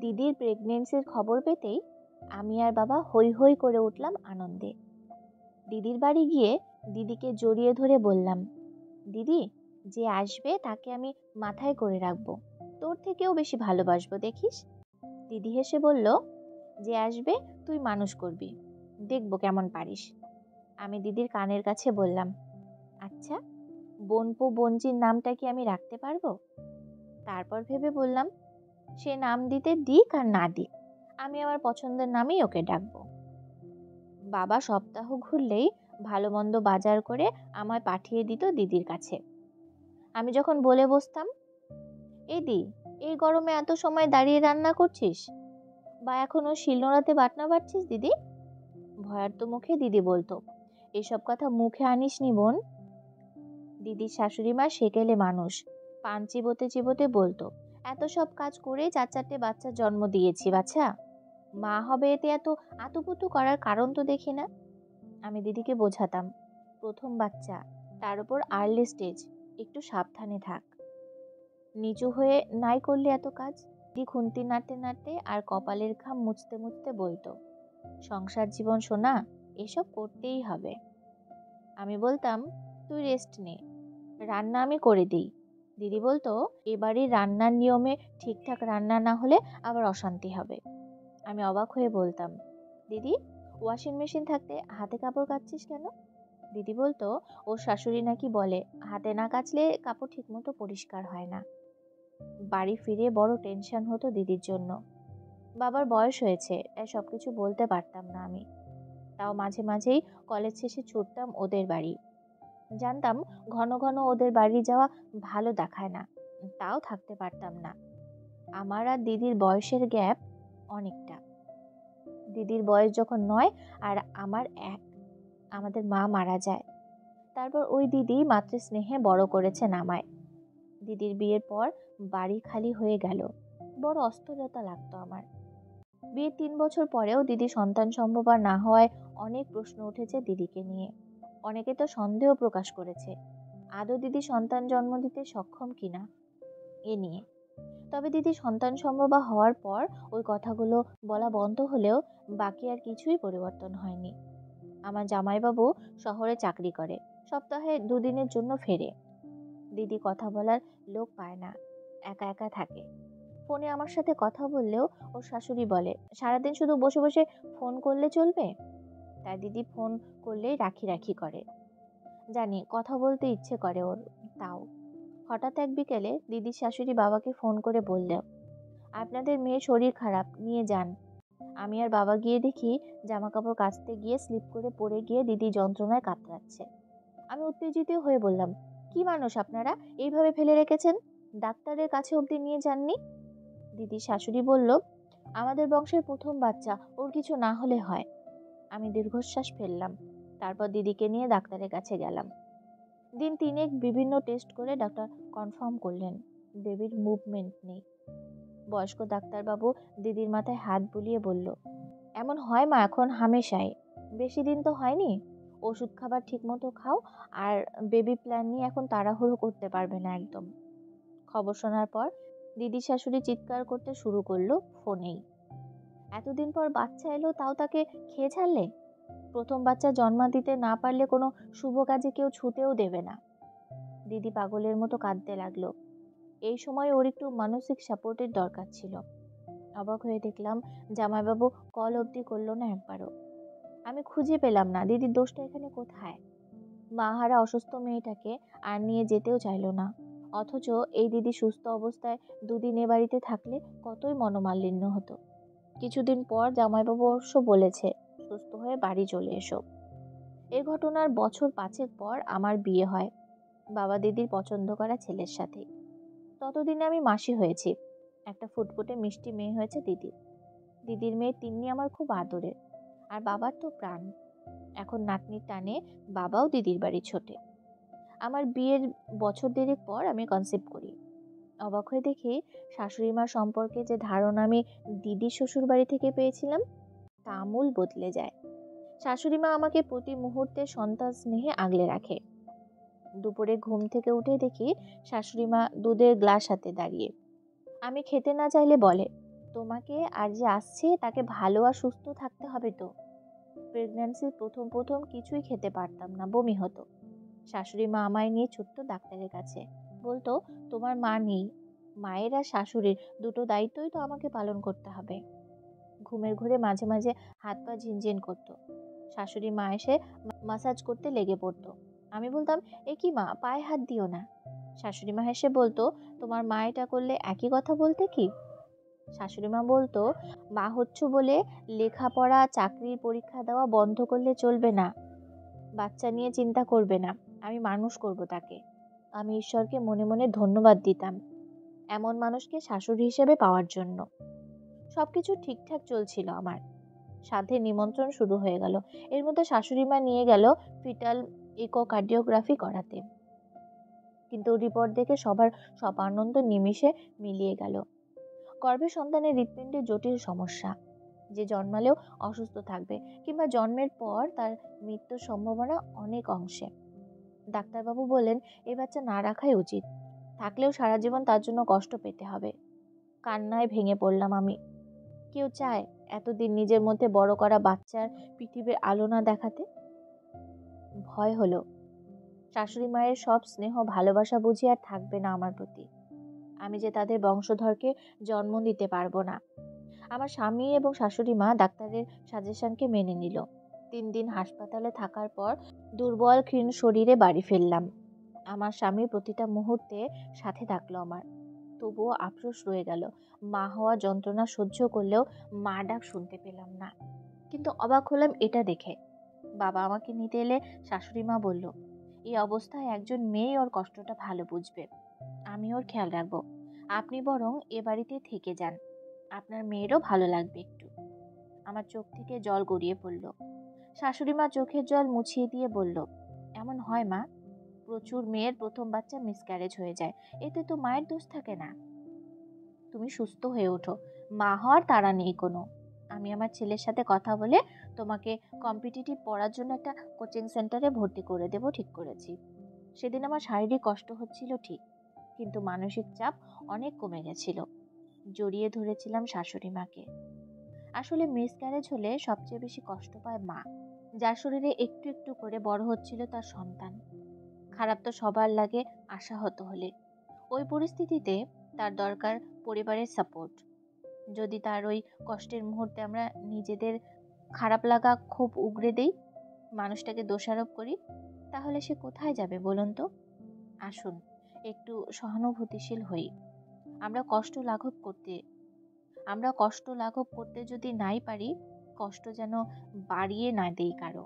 দিদির প্রেগনেন্সির খবর পেতেই আমি আর বাবা হৈ হৈ করে উঠলাম আনন্দে। দিদির বাড়ি গিয়ে দিদিকে জড়িয়ে ধরে বললাম, দিদি, যে আসবে তাকে আমি মাথায় করে রাখবো, তোর থেকেও বেশি ভালোবাসবো, দেখিস। দিদি হেসে বলল, যে আসবে তুই মানুষ করবি, দেখবো কেমন পারিস। আমি দিদির কানের কাছে বললাম, আচ্ছা, বনপো বনজির নামটা কি আমি রাখতে পারবো? তারপর ভেবে বললাম, সে নাম দিতে দিক আর না দিক, আমি আমার পছন্দের নামেই ওকে ডাকবো। বাবা সপ্তাহ ঘুরলেই ভালো মন্দ বাজার করে আমায় পাঠিয়ে দিত দিদির কাছে। আমি যখন বলে বসতাম, এই দি, এই গরমে এত সময় দাঁড়িয়ে রান্না করছিস, বা এখনো শিলনোড়াতে বাটনা বাটছিস দিদি, ভয়ার্ত মুখে দিদি বলতো, এসব কথা মুখে আনিস নি বোন। দিদির শাশুড়ি মা সেকেলে মানুষ, পান চিবোতে চিবোতে বলতো, এত সব কাজ করে 4-4টে বাচ্চার জন্ম দিয়েছি বাছা, মা হবে এতে এত আতুপুতু করার কারণ তো দেখি না। আমি দিদিকে বোঝাতাম, প্রথম বাচ্চা, তার উপর আর্লি স্টেজ, একটু সাবধানে থাক, নিচু হয়ে নাই করলে এত কাজ। দিদি খুন্তি নাড়তে নাড়তে আর কপালের ঘাম মুছতে মুছতে বলতো, সংসার জীবন সোনা, এসব করতেই হবে। আমি বলতাম, তুই রেস্ট নে, রান্না আমি করে দিই। দিদি বলতো, এবারই রান্নার নিয়মে ঠিকঠাক রান্না না হলে আবার অশান্তি হবে। আমি অবাক হয়ে বলতাম, দিদি, ওয়াশিং মেশিন থাকতে হাতে কাপড় কাচ্ছিস কেন? দিদি বলতো, ওর শাশুড়ি নাকি বলে হাতে না কাচলে কাপড় ঠিকমতো পরিষ্কার হয় না। বাড়ি ফিরে বড় টেনশন হতো দিদির জন্য। বাবার বয়স হয়েছে, তাই সবকিছু বলতে পারতাম না আমি। তাও মাঝে মাঝেই কলেজ শেষে ছুটতাম ওদের বাড়ি। জানতাম ঘন ঘন ওদের বাড়ি যাওয়া ভালো দেখায় না, তাও থাকতে পারতাম না। আমার আর দিদির বয়সের গ্যাপ অনেকটা। দিদির বয়স যখন 9 আর আমার 1, আমাদের মা মারা যায়। তারপর ওই দিদি মাতৃস্নেহে বড় করেছেন আমায়। দিদির বিয়ের পর বাড়ি খালি হয়ে গেল, বড় অস্থিরতা লাগতো আমার। বিয়ের 3 বছর পরেও দিদি সন্তান সম্ভব আর না হওয়ায় অনেক প্রশ্ন উঠেছে দিদিকে নিয়ে। অনেকে তো সন্দেহ প্রকাশ করেছে, আদৌ দিদি সন্তান জন্ম দিতে সক্ষম কিনা এ নিয়ে। তবে দিদি সন্তান সম্ভবা হওয়ার পর ওই কথাগুলো বলা বন্ধ হলেও বাকি আর কিছুই পরিবর্তন হয়নি। আমার জামাইবাবু শহরে চাকরি করে, সপ্তাহে 2 দিনের জন্য ফেরে। দিদি কথা বলার লোক পায় না, একা একা থাকে। ফোনে আমার সাথে কথা বললেও ওর শাশুড়ি বলে, সারাদিন শুধু বসে বসে ফোন করলে চলবে? তাই দিদি ফোন করলেই রাখি রাখি করে। জানি কথা বলতে ইচ্ছে করে ওর, তাও। হঠাৎ এক বিকেলে দিদির শাশুড়ি বাবাকে ফোন করে বলল, আপনাদের মেয়ের শরীর খারাপ, নিয়ে যান। আমি আর বাবা গিয়ে দেখি জামা কাপড় কাচতে গিয়ে স্লিপ করে পড়ে গিয়ে দিদি যন্ত্রণায় কাতরাচ্ছে। আমি উত্তেজিত হয়ে বললাম, কি মানুষ আপনারা, এইভাবে ফেলে রেখেছেন, ডাক্তারের কাছে অবধি নিয়ে যাননি? দিদির শাশুড়ি বলল, আমাদের বংশের প্রথম বাচ্চা, ওর কিছু না হলে হয়। আমি দীর্ঘশ্বাস ফেললাম। তারপর দিদিকে নিয়ে ডাক্তারের কাছে গেলাম। দিন 3 বিভিন্ন টেস্ট করে ডাক্তার কনফার্ম করলেন বেবির মুভমেন্ট নেই। বয়স্ক ডাক্তারবাবু দিদির মাথায় হাত বুলিয়ে বলল, এমন হয় মা এখন হামেশাই, বেশি দিন তো হয়নি, ওষুধ খাবার ঠিক মতো খাও, আর বেবি প্ল্যান নিয়ে এখন তাড়াহুড়ো করতে পারবে না একদম। খবর শোনার পর দিদির শাশুড়ি চিৎকার করতে শুরু করলো ফোনেই, এতদিন পর বাচ্চা এলো, তাও তাকে খেয়ে ছাড়লে? প্রথম বাচ্চা জন্ম দিতে না পারলে কোনো শুভ কাজে কেউ ছুতেও দেবে না। দিদি পাগলের মতো কাঁদতে লাগলো। এই সময় ওর একটু মানসিক সাপোর্টের দরকার ছিল। অবাক হয়ে দেখলাম জামাইবাবু কল অবধি করলো না একবারও। আমি খুঁজে পেলাম না দিদির দোষটা এখানে কোথায়। মাহারা অসুস্থ মেয়েটাকে আর নিয়ে যেতেও চাইলো না, অথচ এই দিদি সুস্থ অবস্থায় 2 দিন এ বাড়িতে থাকলে কতই মনোমালিন্য হতো। কিছুদিন পর জামাইবাবু অবশ্য বলেছে, সুস্থ হয়ে বাড়ি চলে এসো। এই ঘটনার বছর 5 পর আমার বিয়ে হয় বাবা দিদির পছন্দ করা ছেলের সাথে। ততদিনে আমি মাসি হয়েছি, একটা ফুটফুটে মিষ্টি মেয়ে হয়েছে দিদির। দিদির মেয়ে তিন্নি আমার খুব আদরের, আর বাবার তো প্রাণ। এখন নাতনির টানে বাবাও দিদির বাড়ি ছোটে। আমার বিয়ের বছর 1.5 পর আমি কনসিভ করি। অবাক হয়ে দেখি শাশুড়ি মা সম্পর্কে যে ধারণা আমি দিদির শ্বশুর বাড়ি থেকে পেয়েছিলাম তা আমূল বদলে যায়। শাশুড়ি মা আমাকে প্রতি মুহূর্তে সন্তান স্নেহে আগলে রাখে। দুপুরে ঘুম থেকে উঠে দেখি শাশুড়ি মা দুধের গ্লাস হাতে দাঁড়িয়ে। আমি খেতে না চাইলে বলে, তোমাকে আর যে আসছে তাকে ভালো আর সুস্থ থাকতে হবে তো। প্রেগন্যান্সির প্রথম প্রথম কিছুই খেতে পারতাম না, বমি হতো। শাশুড়ি মা আমায় নিয়ে ছুটতো ডাক্তারের কাছে, বলতো তোমার মা নেই, মায়ের আর শাশুড়ির দুটো দায়িত্বই তো আমাকে পালন করতে হবে। ঘুমের ঘোরে মাঝে মাঝে হাত পা ঝিনঝিন করতো। শাশুড়ি মা এসে মাসাজ করতে লেগে পড়তো। আমি বলতাম, এ কি মা, পায়ে হাত দিও না। শাশুড়ি মা হেসে বলতো, তোমার মা এটা করলে একই কথা বলতে কি। শাশুড়ি মা বলতো, মা হচ্ছ বলে লেখাপড়া চাকরির পরীক্ষা দেওয়া বন্ধ করলে চলবে না। বাচ্চা নিয়ে চিন্তা করবে না, আমি মানুষ করব তাকে। আমি ঈশ্বরকে মনে মনে ধন্যবাদ দিতাম এমন মানুষকে শাশুড়ি হিসেবে পাওয়ার জন্য। সবকিছু ঠিকঠাক চলছিল আমার। সাধের নিমন্ত্রণ শুরু হয়ে গেল। এর মধ্যে শাশুড়ি মা নিয়ে গেল ফিটাল ইকোকার্ডিওগ্রাফি করাতে। কিন্তু রিপোর্ট দেখে সবার সব আনন্দ নিমিষে মিলিয়ে গেল। গর্ভে সন্তানের হৃৎপিণ্ডে জটিল সমস্যা, যে জন্মালেও অসুস্থ থাকবে, কিংবা জন্মের পর তার মৃত্যুর সম্ভাবনা অনেক অংশে। ডাক্তারবাবু বললেন, এই বাচ্চা না রাখাই উচিত, থাকলেও সারা জীবন তার জন্য কষ্ট পেতে হবে। কান্নায় ভেঙে পড়লাম আমি। কেউ চায় এতদিন নিজের মধ্যে বড় করা বাচ্চার পৃথিবীর আলো না দেখাতে? ভয় হলো, শাশুড়ি মায়ের সব স্নেহ ভালোবাসা বুঝি আর থাকবে না আমার প্রতি। আমি যে তাদের বংশধরকে জন্ম দিতে পারবো না। আমার স্বামী এবং শাশুড়ি মা ডাক্তারের সাজেশনকে মেনে নিল। 3 দিন হাসপাতালে থাকার পর দুর্বল ক্ষীণ শরীরে বাড়ি ফিরলাম। আমার স্বামী প্রতিটা মুহূর্তে সাথে থাকলো আমার। তবুও আফসোস রয়ে গেল, মা হওয়া যন্ত্রণা সহ্য করলেও মা ডাক শুনতে পেলাম না। কিন্তু অবাক হলাম এটা দেখে, বাবা আমাকে নিতে এলে শাশুড়ি মা বলল, এই অবস্থায় একজন মেয়ে ওর কষ্টটা ভালো বুঝবে, আমি ওর খেয়াল রাখবো। আপনি বরং এ বাড়িতে থেকে যান, আপনার মেয়েরও ভালো লাগবে একটু। আমার চোখ থেকে জল গড়িয়ে পড়ল। শাশুড়ি মা চোখের জল মুছিয়ে দিয়ে বলল, এমন হয় মা, প্রচুর মেয়ের প্রথম বাচ্চা মিসক্যারেজ হয়ে যায়, এতে তো মায়ের দোষ থাকে না। তুমি সুস্থ হয়ে ওঠো, মা হওয়ার তাড়া নেই কোনো। আমি আমার ছেলের সাথে কথা বলে তোমাকে কম্পিটিটিভ পড়ার জন্য একটা কোচিং সেন্টারে ভর্তি করে দেব ঠিক করেছি। সেদিন আমার শারীরিক কষ্ট হচ্ছিল ঠিক, কিন্তু মানসিক চাপ অনেক কমে গেছিল। জড়িয়ে ধরেছিলাম শাশুড়ি মাকে। আসলে মিসক্যারেজ হলে সবচেয়ে বেশি কষ্ট পায় মা, যার শরীরে একটু একটু করে বড় হচ্ছিল তার সন্তান। খারাপ তো সবার লাগে আশাহত হলে। ওই পরিস্থিতিতে তার দরকার পরিবারের সাপোর্ট। যদি তার ওই কষ্টের মুহূর্তে আমরা নিজেদের খারাপ লাগা খুব উগরে দেই, মানুষটাকে দোষারোপ করি, তাহলে সে কোথায় যাবে বলুন তো। আসুন একটু সহানুভূতিশীল হই। আমরা কষ্ট লাঘব করতে আমরা কষ্ট লাঘব করতে যদি নাই পারি, কষ্ট যেন বাড়িয়ে না দেই কারো।